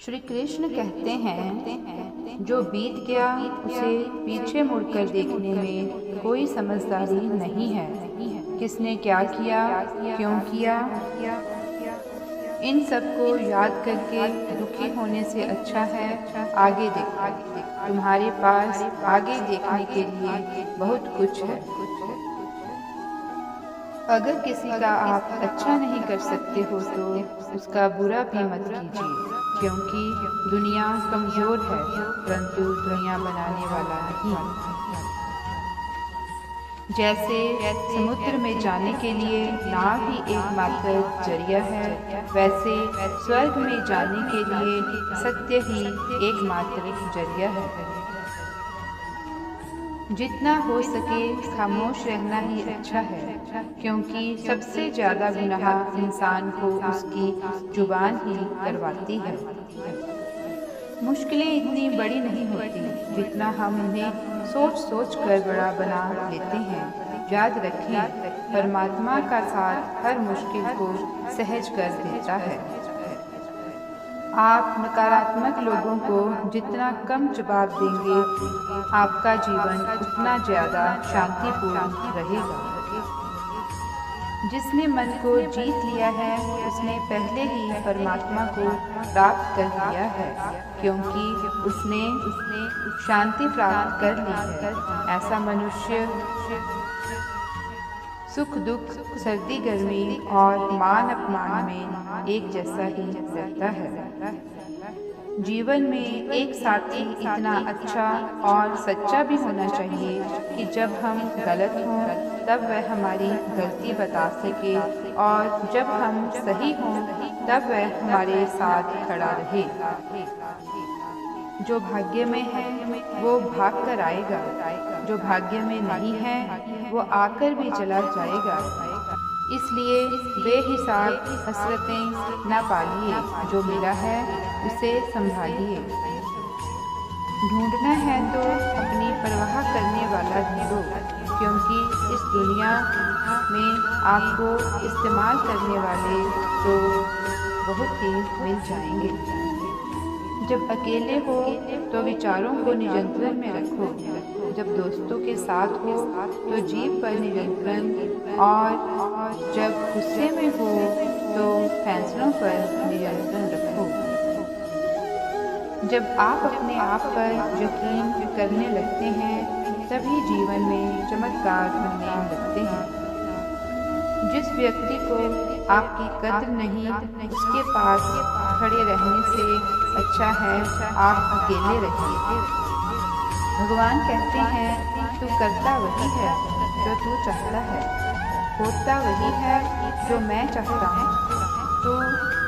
श्री कृष्ण कहते हैं, जो बीत गया उसे पीछे मुड़कर देखने में कोई समझदारी नहीं है। किसने क्या किया, क्यों किया, इन सब को याद करके दुखी होने से अच्छा है आगे देखो। तुम्हारे पास आगे देखने के लिए बहुत कुछ है। अगर किसी का आप अच्छा नहीं कर सकते हो तो उसका बुरा भी मत कीजिए, क्योंकि दुनिया कमज़ोर है परंतु दुनिया बनाने वाला नहीं। जैसे समुद्र में जाने के लिए नाव ही एकमात्र जरिया है, वैसे स्वर्ग में जाने के लिए सत्य ही एकमात्र जरिया है। जितना हो सके खामोश रहना ही अच्छा है, क्योंकि सबसे ज़्यादा गुनाह इंसान को उसकी जुबान ही करवाती है। मुश्किलें इतनी बड़ी नहीं होती जितना हम उन्हें सोच सोच कर बड़ा बना लेते हैं। याद रखें, परमात्मा का साथ हर मुश्किल को सहज कर देता है। आप नकारात्मक लोगों को जितना कम जवाब देंगे, आपका जीवन उतना ज़्यादा शांतिपूर्ण रहेगा। जिसने मन को जीत लिया है उसने पहले ही परमात्मा को प्राप्त कर लिया है, क्योंकि उसने शांति प्राप्त कर ली है। ऐसा मनुष्य सुख दुख, सर्दी गर्मी और मान अपमान में एक जैसा ही रहता है। जीवन में एक साथी इतना अच्छा और सच्चा भी होना चाहिए कि जब हम गलत हों तब वह हमारी गलती बता सके, और जब हम सही हों तब वह हमारे साथ खड़ा रहे। जो भाग्य में है वो भाग कर आएगा, जो भाग्य में नहीं है वो आकर भी चला जाएगा। इसलिए बेहिसाब हसरतें न पालिए, जो मिला है उसे संभालिए। ढूंढना है तो अपनी परवाह करने वाला ढूंढो, क्योंकि इस दुनिया में आपको इस्तेमाल करने वाले तो बहुत ही मिल जाएंगे। जब अकेले हो तो विचारों को नियंत्रण में रखो, जब दोस्तों के साथ हो तो जीभ पर नियंत्रण, और जब गुस्से में हो तो फैसलों पर नियंत्रण रखो। जब आप अपने आप पर यकीन करने लगते हैं तभी जीवन में चमत्कार होने लगते हैं। जिस व्यक्ति को आपकी कद्र नहीं, उसके पास खड़े रहने से अच्छा है आप अकेले रहिए। भगवान कहते हैं, तू करता वही है जो तू चाहता है, होता वही है जो मैं चाहता हूँ। तू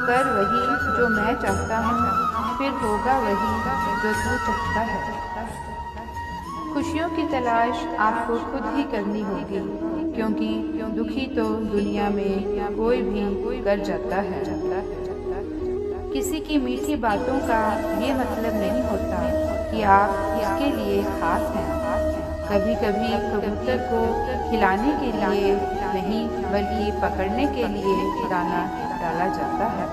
कर वही जो मैं चाहता हूँ, फिर होगा वही जो तू चाहता है। खुशियों की तलाश आपको खुद ही करनी होगी, क्योंकि दुखी तो दुनिया में कोई भी कर जाता है। किसी की मीठी बातों का ये मतलब नहीं होता कि आप उसके लिए खास हैं। कभी कभी कबूतर को खिलाने के लिए नहीं बल्कि पकड़ने के लिए दाना डाला जाता है।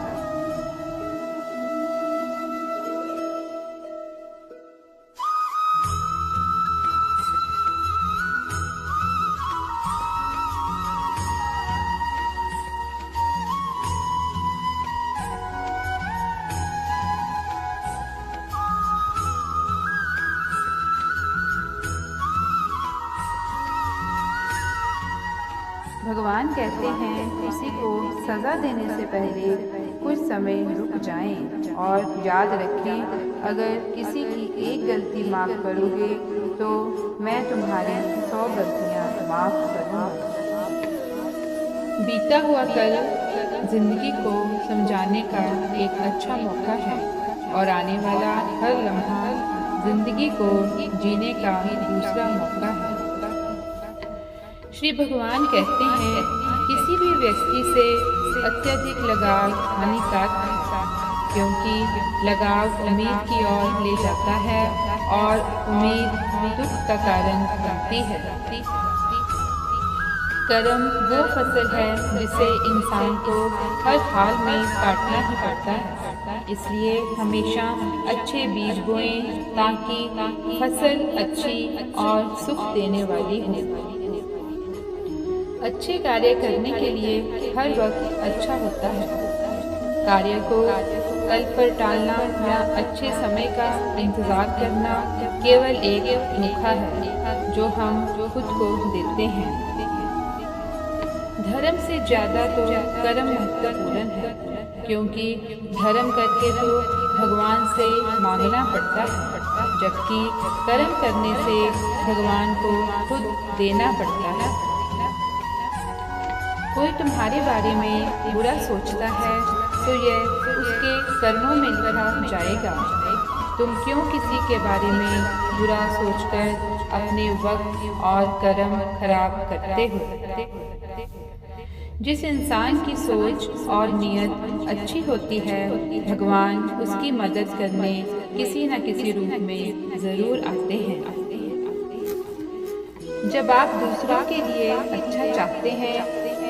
भगवान कहते हैं, किसी को सज़ा देने से पहले कुछ समय रुक जाएं और याद रखें, अगर किसी की एक गलती माफ़ करोगे तो मैं तुम्हारी 100 गलतियाँ माफ़ करूँगा। बीता हुआ कल जिंदगी को समझाने का एक अच्छा मौका है, और आने वाला हर लम्हा जिंदगी को जीने का दूसरा मौका है। श्री भगवान कहते हैं, किसी भी व्यक्ति से अत्यधिक लगाव हानिकारक है, क्योंकि लगाव उम्मीद की ओर ले जाता है और उम्मीद दुख का कारण बनती है। कर्म वो फसल है जिसे इंसान को हर हाल में काटना ही पड़ता है। इसलिए हमेशा अच्छे बीज बोएं ताकि फसल अच्छी और सुख देने वाली हो। अच्छे कार्य करने के लिए हर वक्त अच्छा होता है। कार्य को कल पर टालना या अच्छे समय का इंतजार करना केवल एक धोखा है जो हम खुद को देते हैं। धर्म से ज्यादा तो कर्म महत्वपूर्ण है, क्योंकि धर्म करके तो भगवान से मांगना पड़ता है, जबकि कर्म करने से भगवान को खुद देना पड़ता है। कोई तुम्हारे बारे में बुरा सोचता है तो यह उसके कर्मों में लिखा जाएगा। तुम क्यों किसी के बारे में बुरा सोचकर अपने वक्त और कर्म खराब करते हो? जिस इंसान की सोच और नीयत अच्छी होती है, भगवान उसकी मदद करने किसी न किसी रूप में जरूर आते हैं। जब आप दूसरों के लिए अच्छा चाहते हैं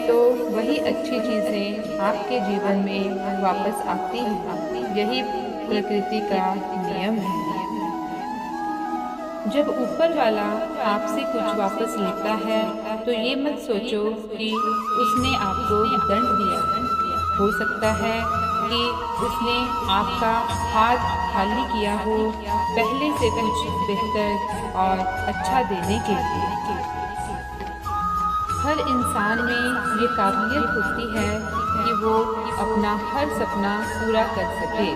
तो वही अच्छी चीजें आपके जीवन में वापस आती हैं। यही प्रकृति का नियम है। जब ऊपर वाला आपसे कुछ वापस लेता है तो ये मत सोचो कि उसने आपको दंड दिया। हो सकता है कि उसने आपका हाथ खाली किया हो पहले से कुछ बेहतर और अच्छा देने के लिए। हर इंसान में ये काबिलियत होती है कि वो अपना हर सपना पूरा कर सके,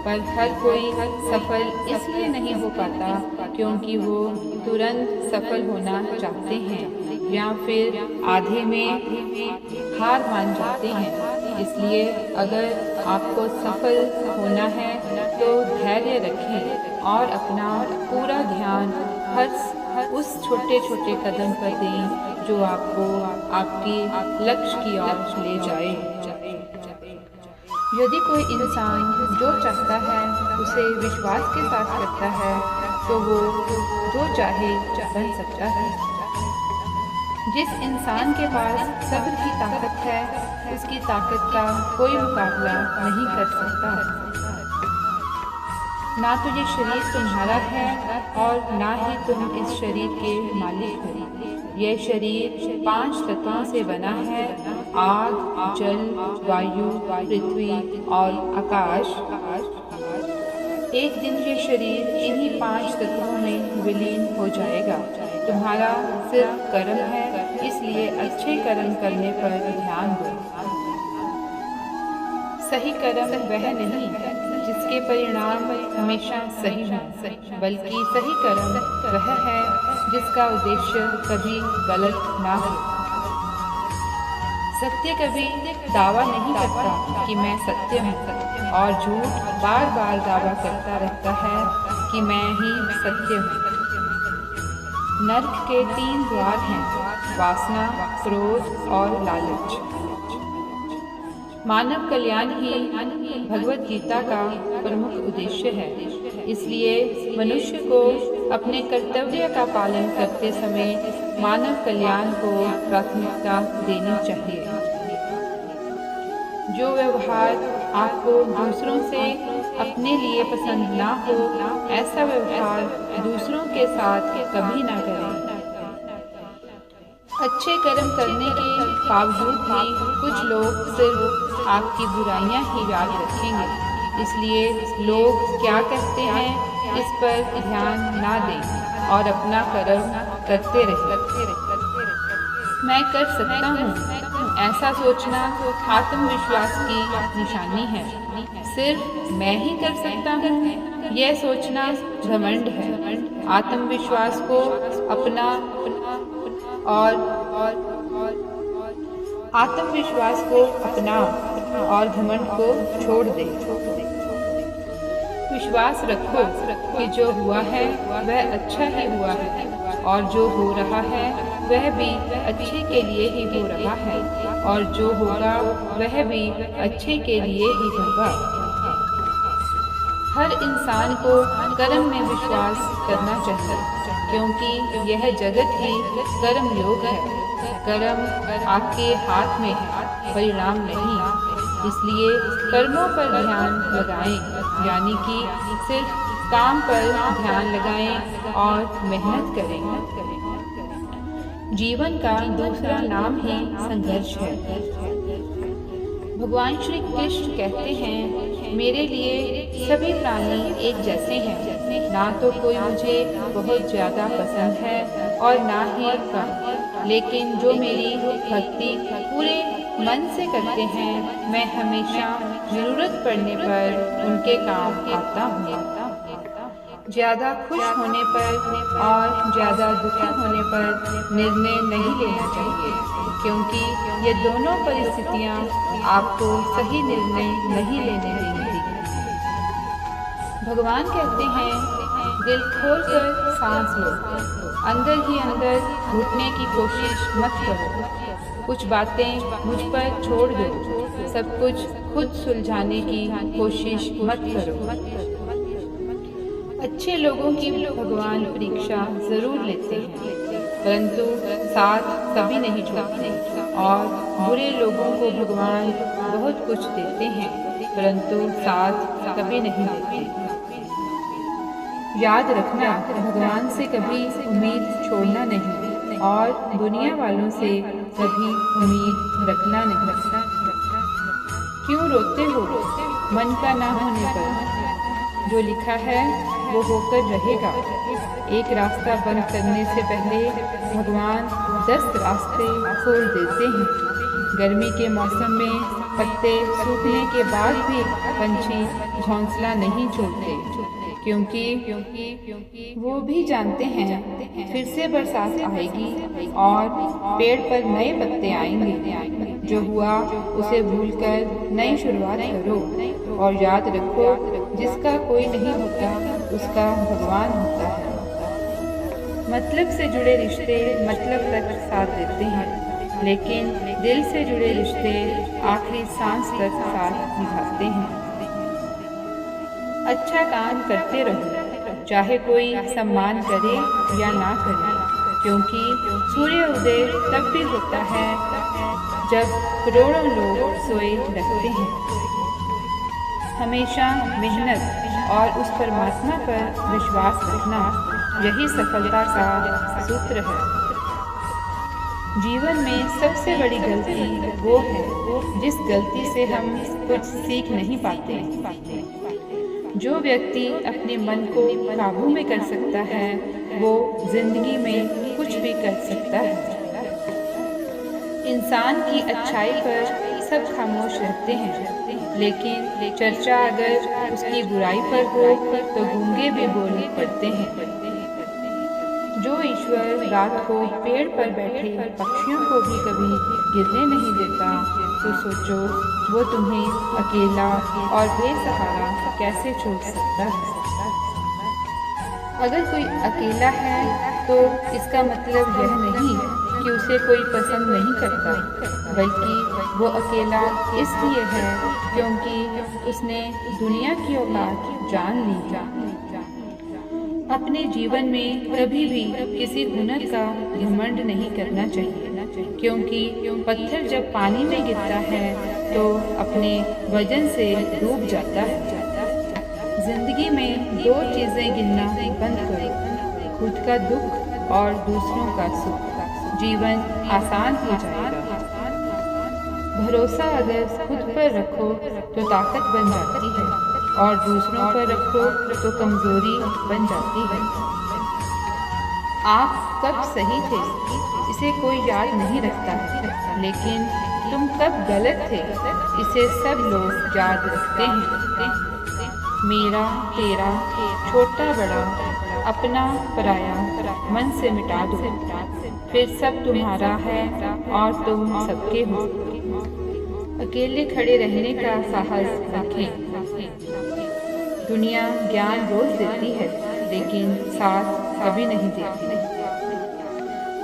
पर हर कोई सफल इसलिए नहीं हो पाता क्योंकि वो तुरंत सफल होना चाहते हैं या फिर आधे में हार मान जाते हैं। इसलिए अगर आपको सफल होना है तो धैर्य रखें और अपना पूरा ध्यान हर उस छोटे छोटे कदम पर दें जो आपको आपके लक्ष्य की ओर ले जाए। यदि कोई इंसान जो चाहता है उसे विश्वास के साथ करता है तो वो जो चाहे बन सकता है। जिस इंसान के पास सब्र की ताकत है उसकी ताकत का कोई मुकाबला नहीं कर सकता। ना तो ये शरीर तुम्हारा है और ना ही तुम इस शरीर के मालिक हो। यह शरीर 5 तत्वों से बना है: आग, जल, वायु, पृथ्वी और आकाश। एक दिन ये शरीर इन्हीं 5 तत्वों में विलीन हो जाएगा। तुम्हारा सिर्फ कर्म है, इसलिए अच्छे कर्म करने पर ध्यान दो। सही कर्म वह नहीं जिसके परिणाम हमेशा सही हों, बल्कि सही कर्म वह है जिसका उद्देश्य कभी गलत ना हो। सत्य कभी दावा नहीं करता कि मैं सत्य हूँ, और झूठ बार बार दावा करता रहता है कि मैं ही सत्य हूँ। नर्क के 3 द्वार हैं: वासना, क्रोध और लालच। मानव कल्याण ही भगवत गीता का प्रमुख उद्देश्य है। इसलिए मनुष्य को अपने कर्तव्य का पालन करते समय मानव कल्याण को प्राथमिकता देनी चाहिए। जो व्यवहार आपको दूसरों से अपने लिए पसंद ना हो, ऐसा व्यवहार दूसरों के साथ कभी ना करें। अच्छे कर्म करने के बावजूद भी कुछ लोग सिर्फ आपकी बुराइयां ही याद रखेंगे। इसलिए लोग क्या कहते हैं इस पर ध्यान ना दें और अपना कर्म करते रहें। मैं कर सकता हूँ, ऐसा सोचना आत्मविश्वास की निशानी है। सिर्फ मैं ही कर सकता हूँ, यह सोचना घमंड है। आत्मविश्वास को अपना और घमंड को छोड़ दे। विश्वास रखो कि जो हुआ है वह अच्छा ही हुआ है, और जो हो रहा है वह भी अच्छे के लिए ही हो रहा है, और जो होगा वह भी अच्छे के लिए ही होगा। हर इंसान को कर्म में विश्वास करना चाहिए, क्योंकि यह जगत ही कर्म योग है। कर्म आपके हाथ में है, परिणाम नहीं। इसलिए कर्मों पर ध्यान लगाएं, यानी कि सिर्फ काम पर ध्यान लगाएं और मेहनत करें। जीवन का दूसरा नाम ही संघर्ष है। भगवान श्री कृष्ण कहते हैं, मेरे लिए सभी प्राणी एक जैसे हैं, ना तो कोई मुझे बहुत ज़्यादा पसंद है और ना ही कम, लेकिन जो मेरी भक्ति पूरे मन से करते हैं, मैं हमेशा जरूरत पड़ने पर उनके काम आता हूँ। ज़्यादा खुश होने पर और ज़्यादा दुखी होने पर निर्णय नहीं लेना चाहिए, क्योंकि ये दोनों परिस्थितियाँ आपको सही निर्णय नहीं लेने देंगी। भगवान कहते हैं, दिल खोलकर सांस लो, अंदर ही अंदर घुटने की कोशिश मत करो, कुछ बातें मुझ पर छोड़ दो, सब कुछ खुद सुलझाने की कोशिश मत करो। अच्छे लोगों की भगवान परीक्षा जरूर लेते हैं, परंतु साथ कभी नहीं छोड़ते, और बुरे लोगों को भगवान बहुत कुछ देते हैं, परंतु साथ कभी नहीं देते। याद रखना, भगवान से कभी उम्मीद छोड़ना नहीं और दुनिया वालों से कभी उम्मीद रखना नहीं। क्यों रोते हो मन का ना होने पर? जो लिखा है वो होकर रहेगा। एक रास्ता बंद करने से पहले भगवान 10 रास्ते खोल देते हैं। गर्मी के मौसम में पत्ते सूखने के बाद भी पंछी घोंसला नहीं छोड़ते, क्योंकि वो भी जानते हैं फिर से बरसात आएगी और पेड़ पर नए पत्ते आएंगे। जो हुआ उसे भूलकर नई शुरुआत करो और याद रखो, जिसका कोई नहीं होता उसका भगवान होता है। मतलब से जुड़े रिश्ते मतलब तक साथ देते हैं, लेकिन दिल से जुड़े रिश्ते आखिरी सांस तक साथ निभाते हैं। अच्छा काम करते रहो, चाहे कोई सम्मान करे या ना करे, क्योंकि सूर्य उदय तब भी होता है जब करोड़ों लोग सोए रहते हैं। हमेशा मेहनत और उस परमात्मा पर विश्वास रखना, यही सफलता का सूत्र है। जीवन में सबसे बड़ी गलती वो है जिस गलती से हम कुछ सीख नहीं पाते। जो व्यक्ति अपने मन को काबू में कर सकता है, वो जिंदगी में कुछ भी कर सकता है। इंसान की अच्छाई पर सब खामोश रहते हैं, लेकिन चर्चा अगर उसकी बुराई पर हो तो गूंगे भी बोल पड़ते हैं। जो ईश्वर रात को पेड़ पर बैठे पक्षियों को भी कभी गिरने नहीं देता, तो सोचो वो तुम्हें अकेला और बेसहारा कैसे छोड़ सकता है। अगर कोई अकेला है तो इसका मतलब यह नहीं कि उसे कोई पसंद नहीं करता, बल्कि वो अकेला इसलिए है क्योंकि उसने दुनिया की औकात जान ली। अपने जीवन में कभी भी किसी हुनर का घमंड नहीं करना चाहिए, क्योंकि पत्थर जब पानी में गिरता है तो अपने वजन से डूब जाता है। जिंदगी में दो चीजें गिनना बंद करो, खुद का दुख और दूसरों का सुख। जीवन आसान हो जाएगा। भरोसा अगर खुद पर रखो तो ताकत बन जाती है, और दूसरों पर रखो तो कमजोरी बन जाती है। आप कब सही थे इसे कोई याद नहीं रखता, लेकिन तुम कब गलत थे इसे सब लोग याद रखते हैं। मेरा तेरा छोटा बड़ा अपना पराया मन से मिटा दो, फिर सब तुम्हारा है और तुम सबके हो। अकेले खड़े रहने का साहस रखें। दुनिया ज्ञान रोज देती है, लेकिन साथ कभी नहीं देती।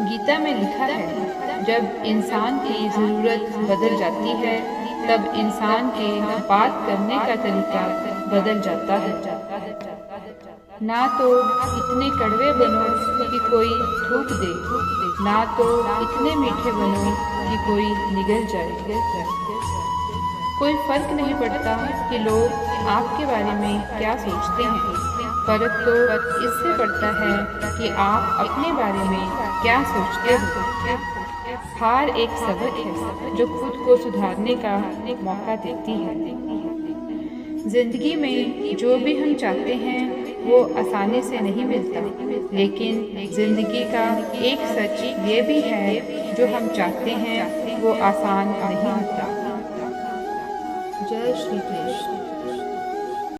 गीता में लिखा है, जब इंसान की ज़रूरत बदल जाती है तब इंसान के बात करने का तरीका बदल जाता है। ना तो इतने कड़वे बनो कि कोई थूक दे, ना तो इतने मीठे बनो कि कोई निगल जाए। कोई फर्क नहीं पड़ता कि लोग आपके बारे में क्या सोचते हैं, फर्क तो इससे पड़ता है कि आप अपने बारे में क्या सोचते हो। हार एक सबक है जो खुद को सुधारने का मौका देती है। जिंदगी में जो भी हम चाहते हैं वो आसानी से नहीं मिलता, लेकिन जिंदगी का एक सच ये भी है, जो हम चाहते हैं वो आसान नहीं होता। जय श्री कृष्ण।